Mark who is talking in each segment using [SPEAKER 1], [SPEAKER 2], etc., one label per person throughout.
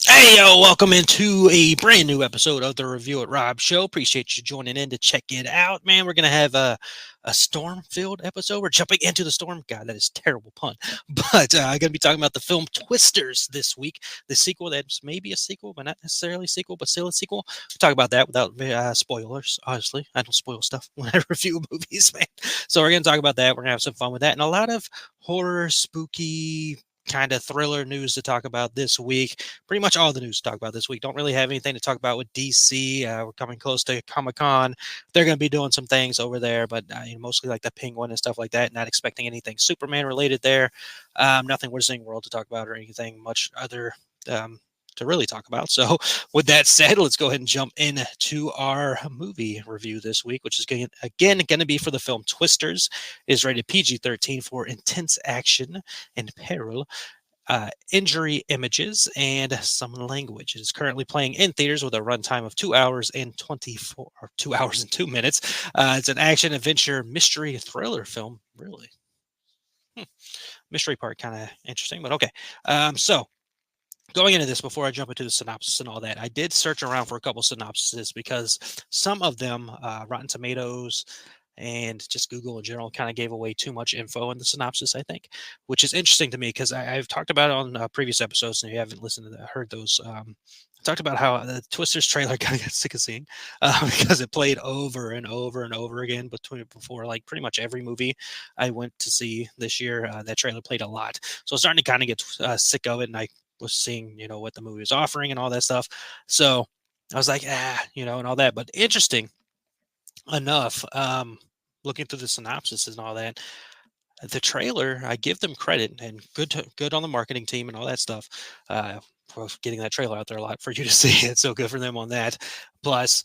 [SPEAKER 1] Hey, yo, welcome into a brand new episode of the Review at Rob Show. Appreciate you joining in to check it out, man. We're going to have a storm filled episode. We're jumping into the storm. God, that is a terrible pun. But I'm going to be talking about the film Twisters this week, the sequel that's maybe a sequel, but not necessarily a sequel, but still a sequel. We'll talk about that without spoilers, obviously. I don't spoil stuff when I review movies, man. So we're going to talk about that. We're going to have some fun with that and a lot of horror, spooky, kind of thriller news to talk about this week. Pretty much all the news to talk about this week. Don't really have anything to talk about with DC. We're coming close to Comic Con. They're going to be doing some things over there, but mostly like the Penguin and stuff like that. Not expecting anything Superman related there. Nothing Wizarding World to talk about or anything much other. Um, to really talk about. So, with that said, let's go ahead and jump into our movie review this week, which is again going to be for the film Twisters. It is rated PG-13 for intense action and peril, injury images, and some language. It is currently playing in theaters with a runtime of 2 hours and 24 or 2 hours and 2 minutes. It's an action adventure mystery thriller film. Really, hmm. Mystery part kind of interesting, but okay. So going into this, before I jump into the synopsis and all that, I did search around for a couple synopsises because some of them, Rotten Tomatoes and just Google in general, kind of gave away too much info in the synopsis, I think, which is interesting to me because I've talked about it on previous episodes, and if you haven't listened to that, heard those. I talked about how the Twisters trailer kind of got sick of seeing because it played over and over and over again before like pretty much every movie I went to see this year. That trailer played a lot, so I was starting to kind of get sick of it, and I was seeing what the movie was offering and all that stuff. So I was like, and all that. But interesting enough, looking through the synopsis and all that, the trailer, I give them credit and good on the marketing team and all that stuff, for getting that trailer out there a lot for you to see it. So good for them on that. Plus,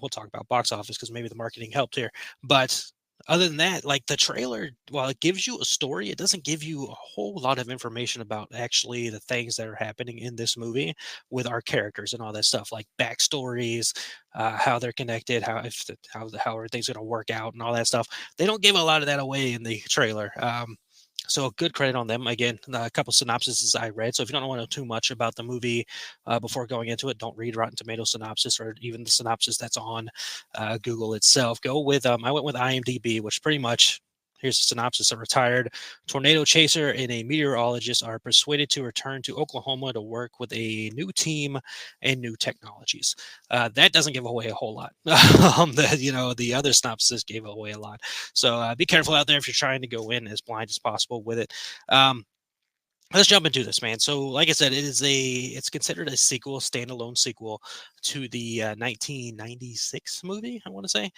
[SPEAKER 1] we'll talk about box office because maybe the marketing helped here. But other than that, like the trailer, while it gives you a story, it doesn't give you a whole lot of information about actually the things that are happening in this movie with our characters and all that stuff, like backstories, how they're connected, how everything's going to work out, and all that stuff. They don't give a lot of that away in the trailer. So good credit on them. Again, a couple synopses I read. So if you don't want to know too much about the movie before going into it, don't read Rotten Tomato synopsis or even the synopsis that's on Google itself. Go with I went with IMDb, which pretty much, here's a synopsis: a retired tornado chaser and a meteorologist are persuaded to return to Oklahoma to work with a new team and new technologies. That doesn't give away a whole lot. The other synopsis gave away a lot. So be careful out there if you're trying to go in as blind as possible with it. Let's jump into this, man. So, like I said, it's considered a sequel, standalone sequel to the 1996 movie. I want to say.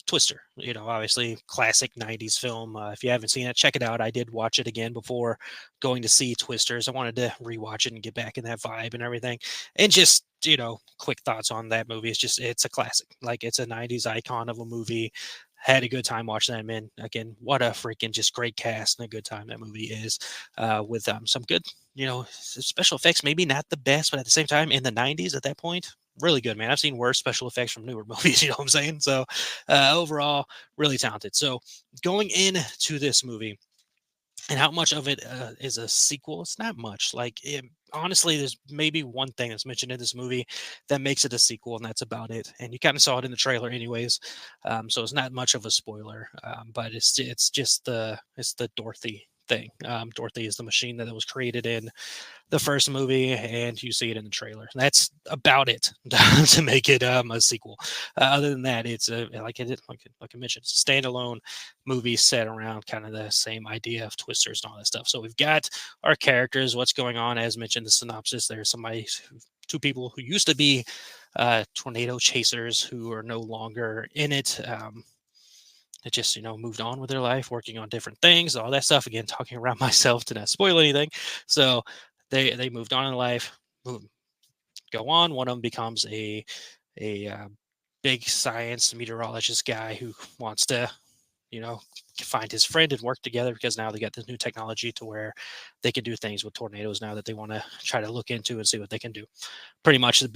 [SPEAKER 1] Twister, obviously classic 90s film. If you haven't seen it, check it out. I did watch it again before going to see Twisters. I wanted to rewatch it and get back in that vibe and everything. And just, quick thoughts on that movie. It's a classic. Like, it's a 90s icon of a movie. Had a good time watching that, man. Again, what a freaking just great cast and a good time that movie is, with some good, special effects. Maybe not the best, but at the same time, in the 90s at that point, really good, man. I've seen worse special effects from newer movies, you know what I'm saying? So, overall, really talented. So, going into this movie, and how much of it is a sequel? It's not much. Honestly, there's maybe one thing that's mentioned in this movie that makes it a sequel, and that's about it. And you kind of saw it in the trailer, anyways. So it's not much of a spoiler. But it's just the Dorothy thing. Dorothy is the machine that was created in the first movie, and you see it in the trailer. That's about it to make it a sequel. Other than that, it's like I mentioned, it's a standalone movie set around kind of the same idea of Twisters and all that stuff. So we've got our characters, what's going on, as mentioned, the synopsis. There's two people who used to be tornado chasers who are no longer in it. That just moved on with their life, working on different things, all that stuff. Again, talking around myself to not spoil anything. So they moved on in life, move, go on. One of them becomes a big science meteorologist guy who wants to you know find his friend and work together because now they got this new technology to where they can do things with tornadoes now that they want to try to look into and see what they can do. Pretty much the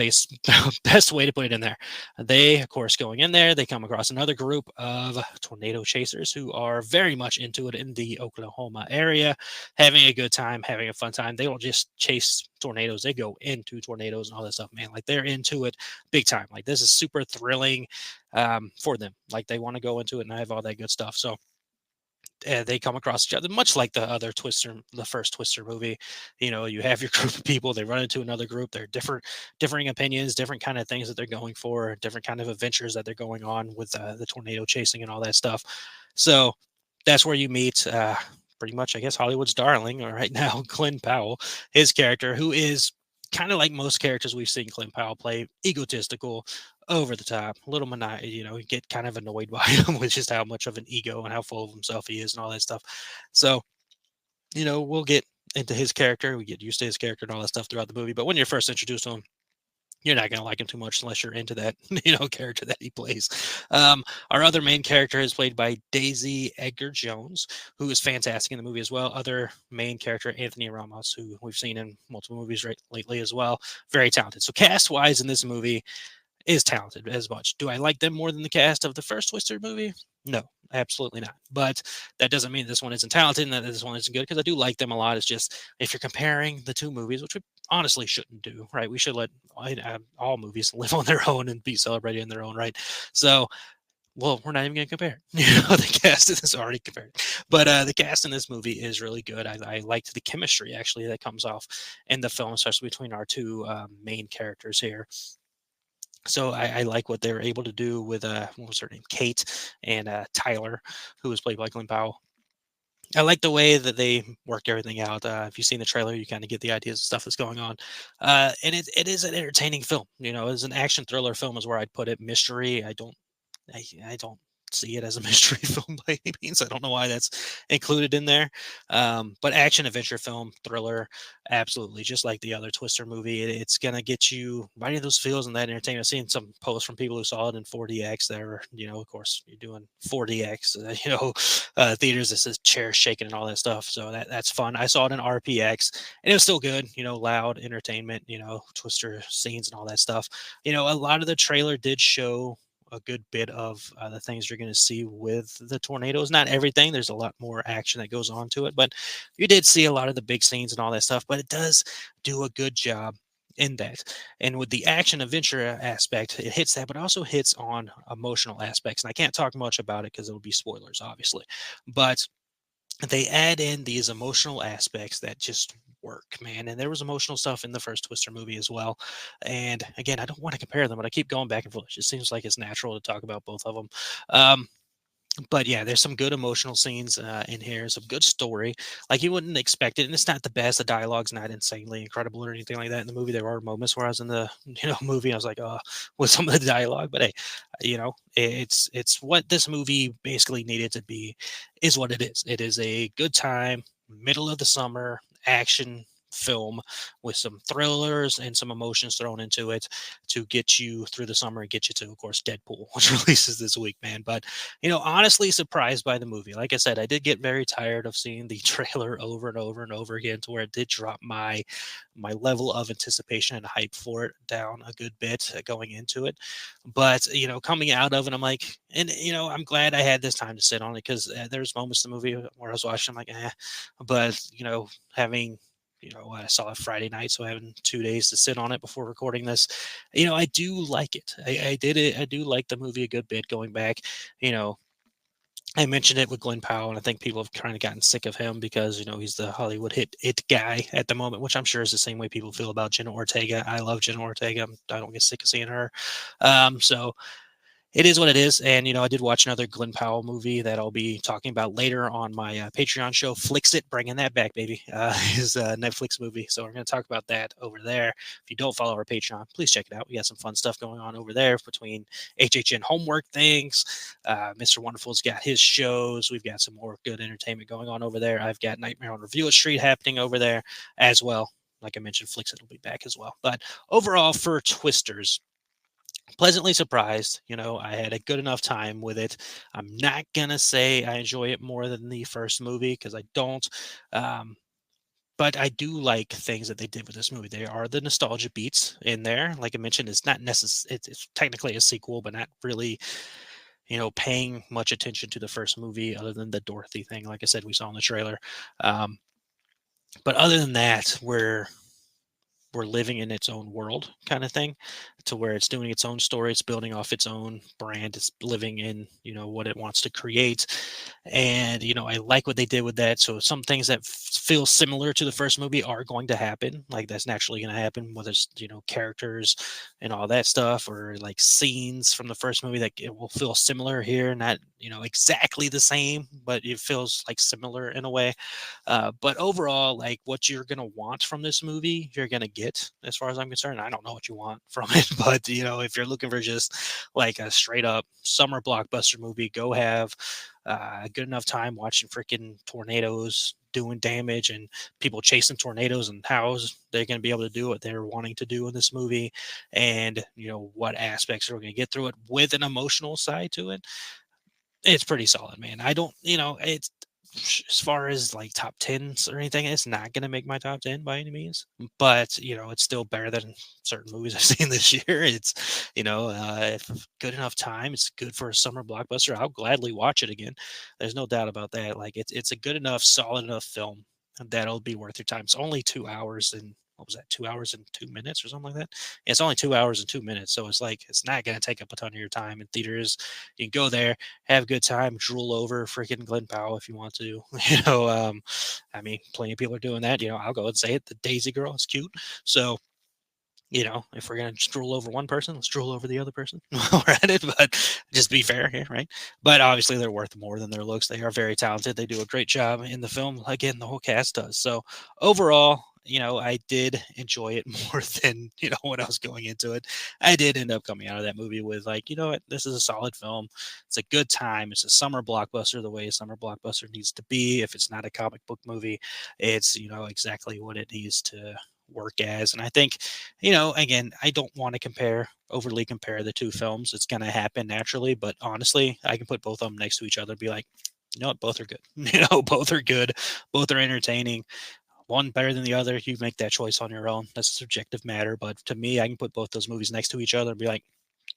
[SPEAKER 1] best way to put it in there. They, of course, going in there, they come across another group of tornado chasers who are very much into it in the Oklahoma area, having a good time, having a fun time. They don't just chase tornadoes; they go into tornadoes and all that stuff, man. Like they're into it big time. Like this is super thrilling for them. Like they want to go into it and have all that good stuff. So they come across each other, much like the first Twister movie. You know, you have your group of people, they run into another group. They're differing opinions, different kind of things that they're going for, different kind of adventures that they're going on with the tornado chasing and all that stuff. So that's where you meet pretty much, I guess, Hollywood's darling, or right now, Glenn Powell, his character, who is kind of like most characters we've seen Glenn Powell play, egotistical, over the top, a little maniacal, you know, you get kind of annoyed by him with just how much of an ego and how full of himself he is and all that stuff. So, you know, we'll get into his character, we get used to his character and all that stuff throughout the movie. But when you're first introduced to him, you're not going to like him too much unless you're into that, you know, character that he plays. Our other main character is played by Daisy Edgar Jones, who is fantastic in the movie as well. Other main character, Anthony Ramos, who we've seen in multiple movies lately as well. Very talented. So cast wise in this movie, is talented as much. Do I like them more than the cast of the first Twister movie? No, absolutely not. But that doesn't mean this one isn't talented and that this one isn't good, because I do like them a lot. It's just if you're comparing the two movies, which we honestly shouldn't do, right? We should let all movies live on their own and be celebrated in their own right. So, well, we're not even going to compare. You know, the cast is already compared, but the cast in this movie is really good. I liked the chemistry actually that comes off in the film, especially between our two main characters here. So I like what they were able to do with what was her name, Kate, and Tyler, who was played by Glenn Powell. I like the way that they worked everything out. If you've seen the trailer, you kind of get the ideas of stuff that's going on, and it is an entertaining film. You know, it's an action thriller film is where I'd put it. Mystery, I don't see it as a mystery film by any means. I don't know why that's included in there. But action adventure film, thriller, absolutely. Just like the other Twister movie, it's gonna get you right in those feels and that entertainment. I've seen some posts from people who saw it in 4DX that are, you know, of course, you're doing 4DX, you know, theaters that says chairs shaking and all that stuff. So that's fun. I saw it in RPX and it was still good, you know, loud entertainment, you know, Twister scenes and all that stuff. You know, a lot of the trailer did show a good bit of the things you're going to see with the tornadoes. Not everything. There's a lot more action that goes on to it, but you did see a lot of the big scenes and all that stuff. But it does do a good job in that. And with the action adventure aspect, it hits that, but also hits on emotional aspects. And I can't talk much about it because it'll be spoilers, obviously. But they add in these emotional aspects that just work, man. And there was emotional stuff in the first Twister movie as well. And again, I don't want to compare them, but I keep going back and forth. It just seems like it's natural to talk about both of them. Um, but yeah, there's some good emotional scenes in here, some good story. Like you wouldn't expect it, and it's not the best. The dialogue's not insanely incredible or anything like that in the movie. There are moments where I was in the movie, I was like, oh, with some of the dialogue. But hey, you know, it's what this movie basically needed to be, is what it is. It is a good time, middle of the summer action film with some thrillers and some emotions thrown into it to get you through the summer and get you to, of course, Deadpool, which releases this week, man. But, you know, honestly surprised by the movie. Like I said, I did get very tired of seeing the trailer over and over and over again, to where it did drop my level of anticipation and hype for it down a good bit going into it. But, you know, coming out of it, I'm like, and, you know, I'm glad I had this time to sit on it, because there's moments in the movie where I was watching, I'm like, but, you know, having, you know, I saw it Friday night, so having 2 days to sit on it before recording this, you know, I do like it. I did it. I do like the movie a good bit going back. You know, I mentioned it with Glenn Powell, and I think people have kind of gotten sick of him because, you know, he's the Hollywood it guy at the moment, which I'm sure is the same way people feel about Jenna Ortega. I love Jenna Ortega. I don't get sick of seeing her. So it is what it is. And, you know, I did watch another Glenn Powell movie that I'll be talking about later on my Patreon show, Flix It, bringing that back, baby, his Netflix movie. So we're going to talk about that over there. If you don't follow our Patreon, please check it out. We got some fun stuff going on over there between HHN homework things. Mr. Wonderful's got his shows. We've got some more good entertainment going on over there. I've got Nightmare on Review Street happening over there as well. Like I mentioned, Flix It will be back as well. But overall, for Twisters, pleasantly surprised. You know, I had a good enough time with it. I'm not gonna say I enjoy it more than the first movie, because I don't. Um, but I do like things that they did with this movie. There are the nostalgia beats in there. Like I mentioned, it's not necessary. It's technically a sequel, but not really, paying much attention to the first movie other than the Dorothy thing. Like I said, we saw in the trailer. Um, but other than that, we're living in its own world kind of thing, to where it's doing its own story, it's building off its own brand, it's living in what it wants to create. And I like what they did with that. So some things that feel similar to the first movie are going to happen, like that's naturally going to happen, whether it's characters and all that stuff, or like scenes from the first movie that it will feel similar here, not exactly the same, but it feels like similar in a way. But overall, like what you're gonna want from this movie, you're gonna get. As far as I'm concerned, I don't know what you want from it, but if you're looking for just like a straight up summer blockbuster movie, go have a good enough time watching freaking tornadoes doing damage and people chasing tornadoes, and how they're going to be able to do what they're wanting to do in this movie, and what aspects are going to get through it with an emotional side to it. It's pretty solid, man. I don't, it's as far as like top tens or anything, it's not going to make my top 10 by any means, but it's still better than certain movies I've seen this year. It's, if good enough time, it's good for a summer blockbuster. I'll gladly watch it again. There's no doubt about that. Like it's a good enough, solid enough film that'll be worth your time. It's only 2 hours and what was that, 2 hours and 2 minutes or something like that. It's only 2 hours and 2 minutes. So it's like, it's not going to take up a ton of your time in theaters. You can go there, have a good time, drool over freaking Glenn Powell if you want to. I mean, plenty of people are doing that. I'll go and say it. The Daisy Girl is cute. So, if we're gonna drool over one person, let's drool over the other person while we're at it. But just be fair here, right? But obviously, they're worth more than their looks. They are very talented. They do a great job in the film. Again, the whole cast does. So overall, I did enjoy it more than when I was going into it. I did end up coming out of that movie with like, what, this is a solid film. It's a good time. It's a summer blockbuster, the way a summer blockbuster needs to be. If it's not a comic book movie, it's exactly what it needs to work as. And I think, again, I don't want to overly compare the two films. It's going to happen naturally, but honestly, I can put both of them next to each other and be like, you know what, both are good. Both are good. Both are entertaining. One better than the other. You make that choice on your own. That's a subjective matter. But to me, I can put both those movies next to each other and be like,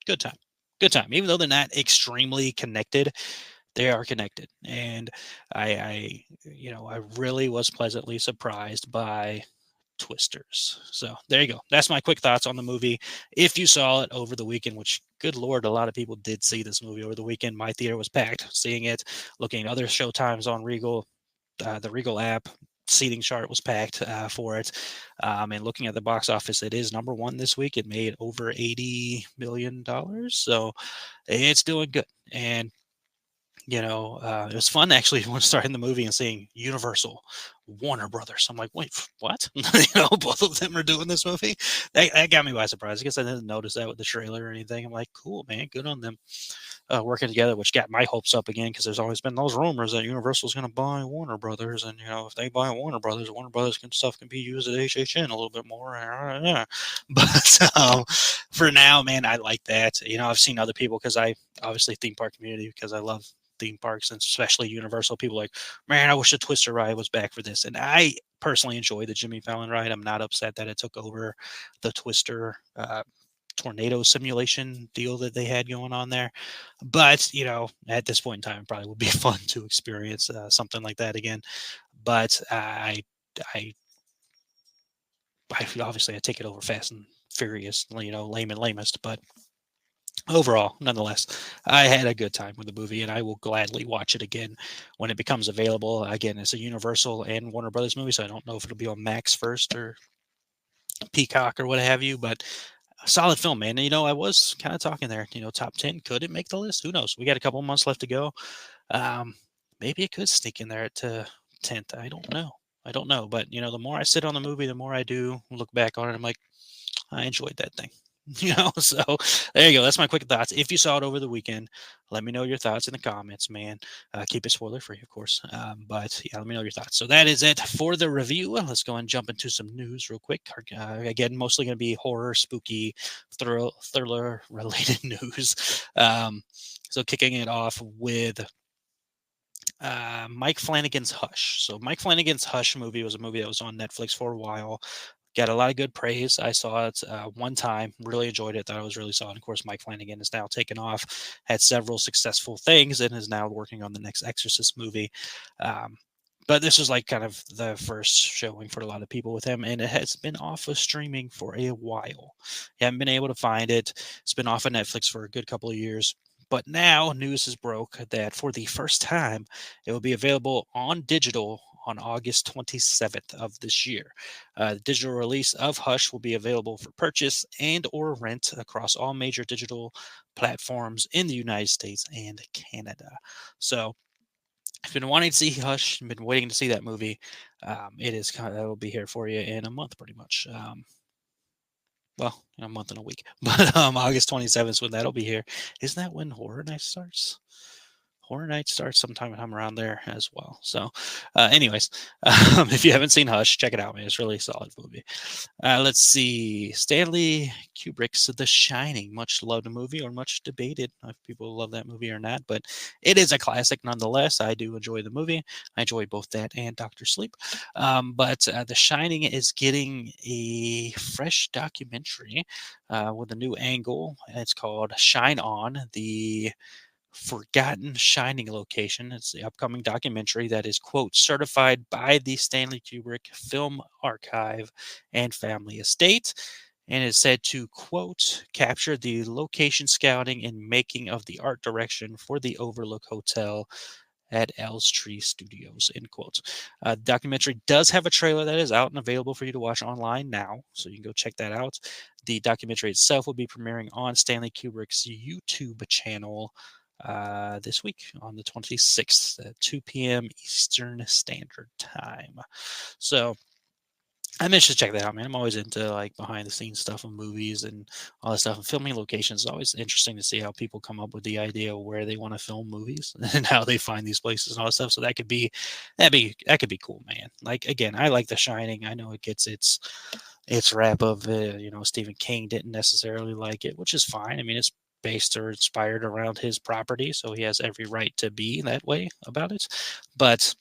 [SPEAKER 1] good time. Good time. Even though they're not extremely connected, they are connected. And I really was pleasantly surprised by Twisters. So there you go. That's my quick thoughts on the movie. If you saw it over the weekend, which good Lord, a lot of people did see this movie over the weekend. My theater was packed seeing it, looking at other showtimes on Regal, the Regal app. Seating chart was packed for it. And looking at the box office, it is number one this week. It made over $80 million. So it's doing good. And it was fun actually when starting the movie and seeing Universal, Warner Brothers. I'm like, wait, what? Both of them are doing this movie. That got me by surprise. I guess I didn't notice that with the trailer or anything. I'm like, cool, man, good on them working together, which got my hopes up again because there's always been those rumors that Universal's going to buy Warner Brothers, and if they buy Warner Brothers stuff can be used at HHN a little bit more. Yeah. But for now, man, I like that. I've seen other people because I obviously theme park community because I love theme parks, and especially Universal. People like, man, I wish the Twister ride was back for this. And I personally enjoy the Jimmy Fallon ride. I'm not upset that it took over the Twister tornado simulation deal that they had going on there. But, at this point in time, it probably would be fun to experience something like that again. But I obviously I take it over Fast and Furious, lame and lamest, but overall, nonetheless, I had a good time with the movie, and I will gladly watch it again when it becomes available. Again, it's a Universal and Warner Brothers movie, so I don't know if it'll be on Max first or Peacock or what have you, but a solid film, man. And, I was kind of talking there, top 10, could it make the list? Who knows? We got a couple months left to go. Um, Maybe it could sneak in there at 10th. I don't know. But, the more I sit on the movie, the more I do look back on it. I'm like, I enjoyed that thing. So there you go. That's my quick thoughts. If you saw it over the weekend, let me know your thoughts in the comments, man. Keep it spoiler free, of course. But yeah, let me know your thoughts. So that is it for the review. Let's go and jump into some news real quick. Again, mostly going to be horror, spooky, thriller related news. So kicking it off with Mike Flanagan's Hush. So Mike Flanagan's Hush movie was a movie that was on Netflix for a while. Got a lot of good praise. I saw it one time, really enjoyed it. Thought it was really solid. Of course, Mike Flanagan is now taken off, had several successful things, and is now working on the next Exorcist movie. Um, but this was like kind of the first showing for a lot of people with him, and it has been off of streaming for a while. You haven't been able to find it. It's been off of Netflix for a good couple of years. But now news has broke that for the first time, it will be available on digital on August 27th of this year. The digital release of Hush will be available for purchase and or rent across all major digital platforms in the United States and Canada. So if you've been wanting to see Hush, you've been waiting to see that movie, it is kind of, that will be here for you in a month, pretty much. Well, in a month and a week, but August 27th is when that'll be here. Isn't that when Horror Night starts? Horror Nights starts sometime around there as well. So, anyways, if you haven't seen Hush, check it out, man. It's really a solid movie. Let's see. Stanley Kubrick's The Shining, much loved movie or much debated if people love that movie or not, but it is a classic nonetheless. I do enjoy the movie. I enjoy both that and Doctor Sleep. But The Shining is getting a fresh documentary with a new angle. It's called Shine On, the Forgotten Shining Location. It's the upcoming documentary that is, quote, certified by the Stanley Kubrick Film Archive and Family Estate, and is said to, quote, capture the location scouting and making of the art direction for the Overlook Hotel at Elstree Studios, end quote. The documentary does have a trailer that is out and available for you to watch online now, so you can go check that out. The documentary itself will be premiering on Stanley Kubrick's YouTube channel this week on the 26th at 2 p.m. Eastern Standard Time. So I mentioned to check that out, man. I'm always into like behind the scenes stuff of movies and all that stuff. And filming locations is always interesting to see how people come up with the idea of where they want to film movies and how they find these places and all that stuff. So that could be cool, man. Like again, I like The Shining. I know it gets its rap of Stephen King didn't necessarily like it, which is fine. I mean, it's based or inspired around his property, so he has every right to be that way about it. But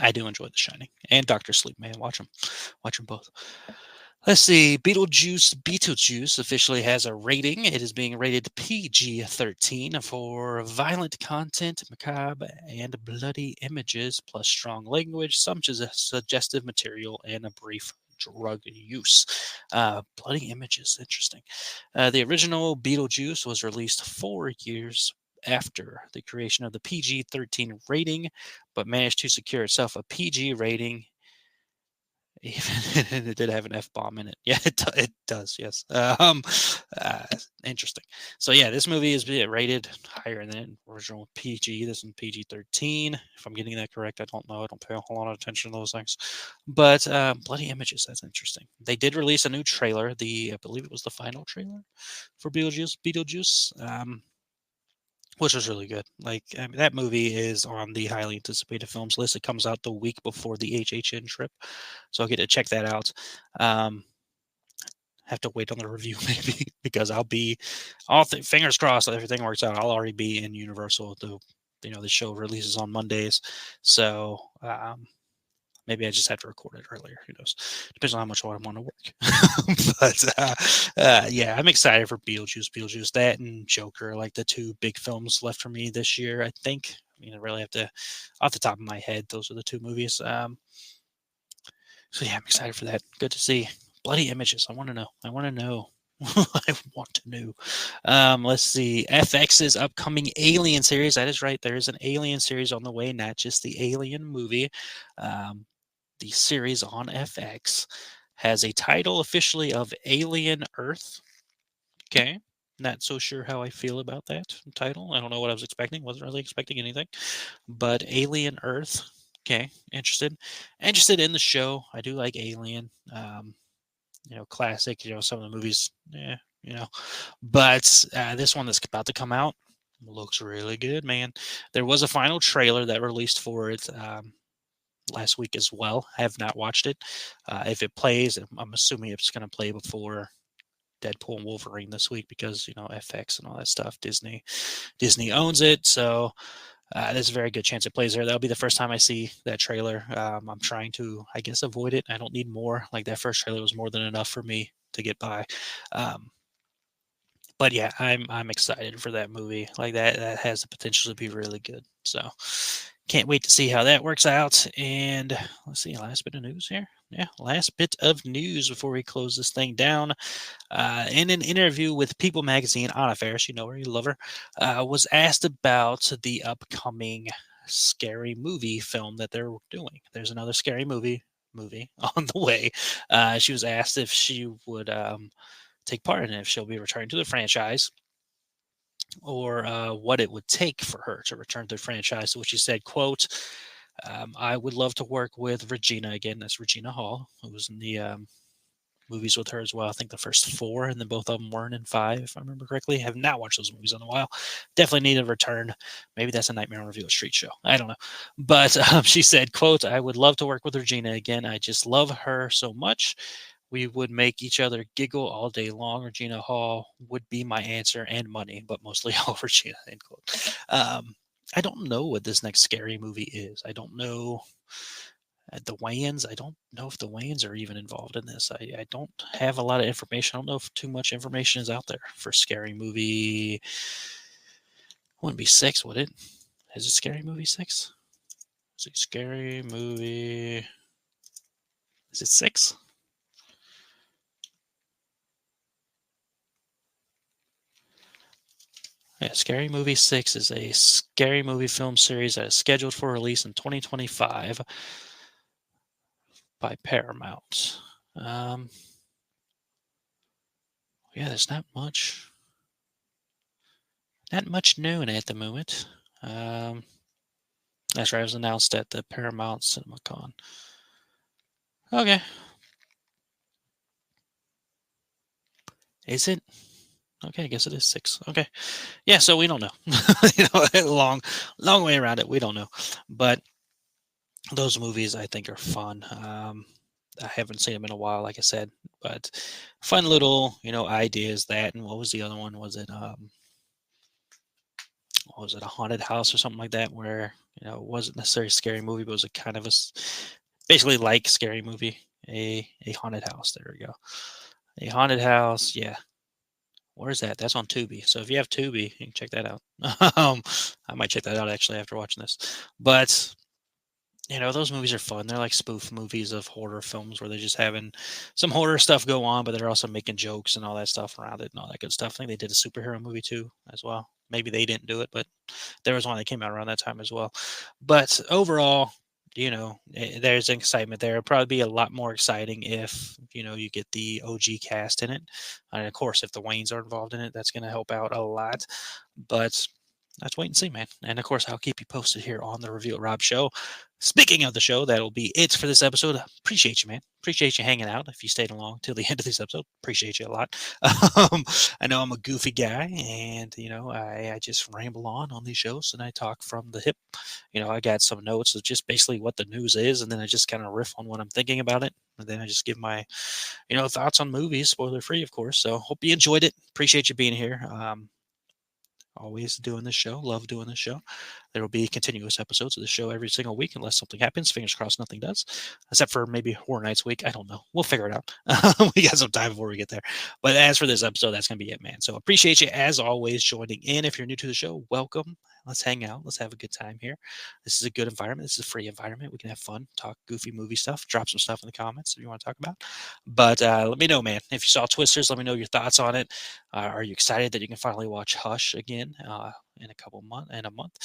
[SPEAKER 1] I do enjoy The Shining and Doctor Sleep, man. Watch them both. Let's see. Beetlejuice officially has a rating. It is being rated PG-13 for violent content, macabre, and bloody images, plus strong language, some suggestive material, and a brief drug use. Bloody images, interesting. The original Beetlejuice was released 4 years after the creation of the PG-13 rating, but managed to secure itself a PG rating. Even it did have an F-bomb in it. Yeah, it does. Yes. Interesting. So yeah, this movie is rated higher than the original PG. This is PG-13. If I'm getting that correct, I don't know. I don't pay a whole lot of attention to those things. But bloody images. That's interesting. They did release a new trailer. I believe it was the final trailer for Beetlejuice. Which was really good. Like, I mean, that movie is on the highly anticipated films list. It comes out the week before the HHN trip, so I'll get to check that out. Have to wait on the review maybe because fingers crossed that everything works out. I'll already be in Universal. The show releases on Mondays, so maybe I just have to record it earlier. Who knows? Depends on how much I want to work. But yeah, I'm excited for Beetlejuice, that and Joker, like the two big films left for me this year. I think. I mean, I really have to, off the top of my head, those are the two movies. So yeah, I'm excited for that. Good to see bloody images. I want to know. I want to know. Let's see. FX's upcoming Alien series. That is right. There is an Alien series on the way, not just the Alien movie. The series on FX has a title officially of Alien Earth. Okay. Not so sure how I feel about that title. I don't know what I was expecting. Wasn't really expecting anything. But Alien Earth. Okay. Interested in the show. I do like Alien. Classic, some of the movies, but this one that's about to come out looks really good, man. There was a final trailer that released for it last week as well. I have not watched it. If it plays, I'm assuming it's going to play before Deadpool and Wolverine this week because FX and all that stuff. Disney owns it, so There's a very good chance it plays there. That'll be the first time I see that trailer. I'm trying to, I guess, avoid it. I don't need more. Like that first trailer was more than enough for me to get by. Um, but yeah, I'm excited for that movie. Like that has the potential to be really good. So can't wait to see how that works out. And let's see, last bit of news here. Yeah, last bit of news before we close this thing down. In an interview with People Magazine, Anna Faris, you know her, you love her, was asked about the upcoming scary movie film that they're doing. There's another scary movie on the way. She was asked if she would take part in it, if she'll be returning to the franchise, or what it would take for her to return to the franchise. So what she said, quote, I would love to work with Regina again. That's Regina Hall, who was in the movies with her as well. I think the first four, and then both of them weren't in five, if I remember correctly. Have not watched those movies in a while. Definitely need a return. Maybe that's a Nightmare on Review Street show. I don't know. But she said, quote, I would love to work with Regina again. I just love her so much. We would make each other giggle all day long. Regina Hall would be my answer and money, but mostly all Regina, end quote. I don't know what this next scary movie is. I don't know the Wayans. I don't know if the Wayans are even involved in this. I don't have a lot of information. I don't know if too much information is out there for Scary Movie. Wouldn't be 6, would it? Is it Scary Movie 6? Is it Scary Movie? Is it 6? Yeah, Scary Movie 6 is a scary movie film series that is scheduled for release in 2025 by Paramount. Yeah, there's not much known at the moment. That's right, it was announced at the Paramount CinemaCon. Okay. Is it? Okay, I guess it is 6. Okay. Yeah, so we don't know. Long way around it. We don't know. But those movies I think are fun. I haven't seen them in a while, like I said, but fun little, ideas. That, and what was the other one? Was it what was it, a haunted house or something like that, where it wasn't necessarily a scary movie, but it was a kind of basically like scary movie, a haunted house. There we go, a haunted house. Yeah, where's that? That's on Tubi. So if you have Tubi, you can check that out. I might check that out actually after watching this. But those movies are fun. They're like spoof movies of horror films where they're just having some horror stuff go on, but they're also making jokes and all that stuff around it and all that good stuff. I think they did a superhero movie too as well. Maybe they didn't do it, but there was one that came out around that time as well. But overall, there's excitement there. It'll probably be a lot more exciting if, you get the OG cast in it. And of course, if the Waynes are involved in it, that's going to help out a lot. But let's wait and see, man. And of course, I'll keep you posted here on the Review It Rob show. Speaking of the show, that'll be it for this episode. Appreciate you, man. Appreciate you hanging out. If you stayed along till the end of this episode, appreciate you a lot. I know I'm a goofy guy, and I just ramble on these shows, and I talk from the hip. I got some notes of just basically what the news is, and then I just kind of riff on what I'm thinking about it, and then I just give my thoughts on movies, spoiler free, of course. So hope you enjoyed it. Appreciate you being here. Always doing this show. Love doing this show. There will be continuous episodes of the show every single week unless something happens. Fingers crossed nothing does, except for maybe Horror Nights week. I don't know. We'll figure it out. We got some time before we get there. But as for this episode, that's going to be it, man. So appreciate you, as always, joining in. If you're new to the show, welcome. Let's hang out. Let's have a good time here. This is a good environment. This is a free environment. We can have fun, talk goofy movie stuff, drop some stuff in the comments if you want to talk about. But let me know, man. If you saw Twisters, let me know your thoughts on it. Are you excited that you can finally watch Hush again in a month?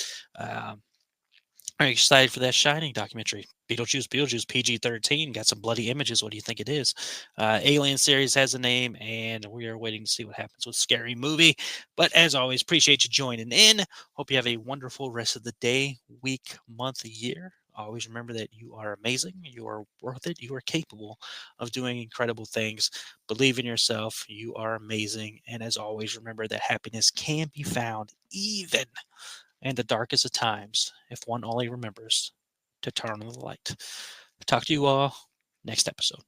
[SPEAKER 1] Are you excited for that Shining documentary? Beetlejuice, PG-13, got some bloody images. What do you think it is? Alien series has a name, and we are waiting to see what happens with Scary Movie. But as always, appreciate you joining in. Hope you have a wonderful rest of the day, week, month, year. Always remember that you are amazing. You are worth it. You are capable of doing incredible things. Believe in yourself. You are amazing. And as always, remember that happiness can be found even in the darkest of times if one only remembers to turn on the light. Talk to you all next episode.